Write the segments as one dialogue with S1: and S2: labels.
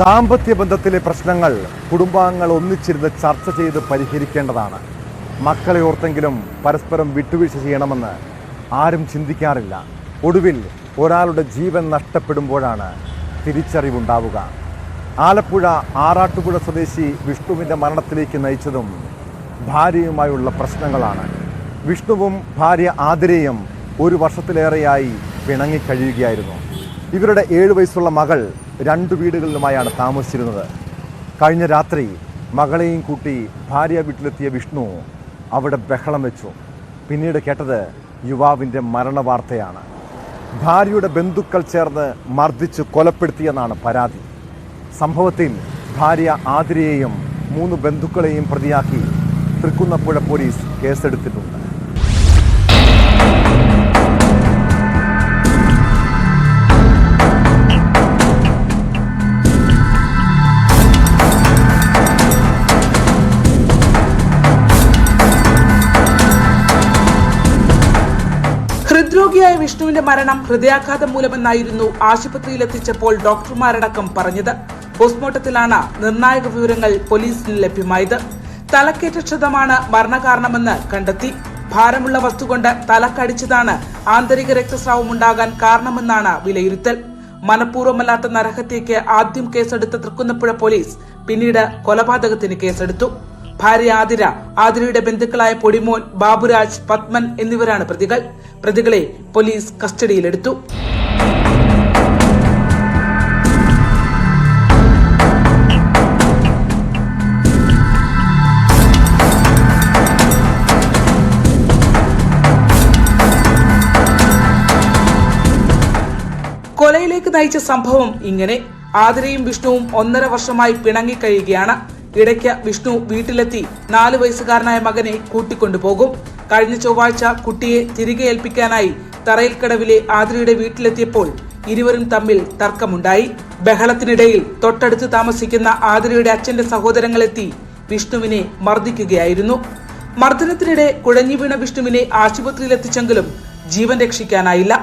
S1: ദാമ്പത്യ ബന്ധത്തിലെ പ്രശ്നങ്ങൾ കുടുംബാംഗങ്ങൾ ഒന്നിച്ചിരുന്ന് ചർച്ച ചെയ്ത് പരിഹരിക്കേണ്ടതാണ്. മക്കളെ ഓർത്തെങ്കിലും പരസ്പരം വിട്ടുവീഴ്ച ചെയ്യണമെന്ന് ആരും ചിന്തിക്കാറില്ല. ഒടുവിൽ ഒരാളുടെ ജീവൻ നഷ്ടപ്പെടുമ്പോഴാണ് തിരിച്ചറിവുണ്ടാവുക. ആലപ്പുഴ ആറാട്ടുപുഴ സ്വദേശി വിഷ്ണുവിൻ്റെ മരണത്തിലേക്ക് നയിച്ചതും ഭാര്യയുമായുള്ള പ്രശ്നങ്ങളാണ്. വിഷ്ണുവും ഭാര്യ ആതിരയും 1 വർഷത്തിലേറെയായി പിണങ്ങിക്കഴിയുകയായിരുന്നു. ഇവരുടെ 7 വയസ്സുള്ള മകൾ 2 വീടുകളിലുമായാണ് താമസിച്ചിരുന്നത്. കഴിഞ്ഞ രാത്രി മകളെയും കൂട്ടി ഭാര്യ വീട്ടിലെത്തിയ വിഷ്ണു അവിടെ ബഹളം വെച്ചു. പിന്നീട് കേട്ടത് യുവാവിൻ്റെ മരണവാർത്തയാണ്. ഭാര്യയുടെ ബന്ധുക്കൾ ചേർന്ന് മർദ്ദിച്ച് കൊലപ്പെടുത്തിയെന്നാണ് പരാതി. സംഭവത്തിൽ ഭാര്യ ആതിരയെയും 3 ബന്ധുക്കളെയും പ്രതിയാക്കി തൃക്കുന്നപ്പുഴ പോലീസ് കേസെടുത്തിട്ടുണ്ട്.
S2: ഹൃദ്രോഗിയായ വിഷ്ണുവിന്റെ മരണം ഹൃദയാഘാതം മൂലമെന്നായിരുന്നു ആശുപത്രിയിലെത്തിച്ചപ്പോൾ ഡോക്ടർമാരടക്കം പറഞ്ഞത്. പോസ്റ്റ്മോർട്ടത്തിലാണ് നിർണായക വിവരങ്ങൾ പോലീസിന് ലഭ്യമായത്. തലക്കേറ്റ ക്ഷതമാണ് മരണകാരണമെന്ന് കണ്ടെത്തി. ഭാരമുള്ള വസ്തുകൊണ്ട് തലക്കടിച്ചതാണ് ആന്തരിക രക്തസ്രാവം ഉണ്ടാകാൻ കാരണമെന്നാണ് വിലയിരുത്തൽ. മനഃപൂർവ്വമല്ലാത്ത നരഹത്യയ്ക്ക് ആദ്യം കേസെടുത്ത തൃക്കുന്നപ്പുഴ പോലീസ് പിന്നീട് കൊലപാതകത്തിന് കേസെടുത്തു. ഭാര്യ ആതിര, ആതിരയുടെ ബന്ധുക്കളായ പൊടിമോൻ, ബാബുരാജ്, പത്മൻ എന്നിവരാണ് പ്രതികൾ. പ്രതികളെ പോലീസ് കസ്റ്റഡിയിലെടുത്തു. കൊലയിലേക്ക് നയിച്ച സംഭവം ഇങ്ങനെ. ആതിരയും വിഷ്ണുവും 1.5 വർഷമായി പിണങ്ങിക്കഴിയുകയാണ്. ഇടയ്ക്ക് വിഷ്ണു വീട്ടിലെത്തി 4 വയസ്സുകാരനായ മകനെ കൂട്ടിക്കൊണ്ടുപോകും. കഴിഞ്ഞ ചൊവ്വാഴ്ച കുട്ടിയെ തിരികെ ഏൽപ്പിക്കാനായി തറയിൽക്കടവിലെ ആതിരയുടെ വീട്ടിലെത്തിയപ്പോൾ ഇരുവരും തമ്മിൽ തർക്കമുണ്ടായി. ബഹളത്തിനിടയിൽ തൊട്ടടുത്ത് താമസിക്കുന്ന ആതിരയുടെ അച്ഛന്റെ സഹോദരങ്ങളെത്തി വിഷ്ണുവിനെ മർദ്ദിക്കുകയായിരുന്നു. മർദ്ദനത്തിനിടെ കുഴഞ്ഞു വീണ വിഷ്ണുവിനെ ആശുപത്രിയിലെത്തിച്ചെങ്കിലും ജീവൻ രക്ഷിക്കാനായില്ല.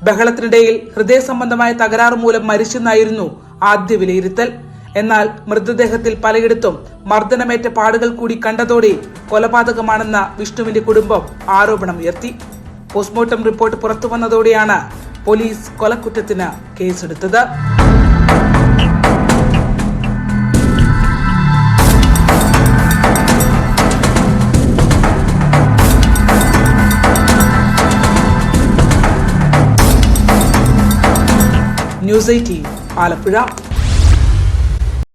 S2: ബഹളത്തിനിടയിൽ ഹൃദയ സംബന്ധമായ തകരാറ് മൂലം മരിച്ചെന്നായിരുന്നു ആദ്യ വിലയിരുത്തൽ. എന്നാൽ മൃതദേഹത്തിൽ പലയിടത്തും മർദ്ദനമേറ്റ പാടുകൾ കൂടി കണ്ടതോടെ കൊലപാതകമാണെന്ന വിഷ്ണുവിന്റെ കുടുംബം ആരോപണമുയർത്തി. പോസ്റ്റ്മോർട്ടം റിപ്പോർട്ട് പുറത്തുവന്നതോടെയാണ് പോലീസ് കൊലക്കുറ്റത്തിന് കേസെടുത്തത്. ന്യൂസ് 18 ആലപ്പുഴ.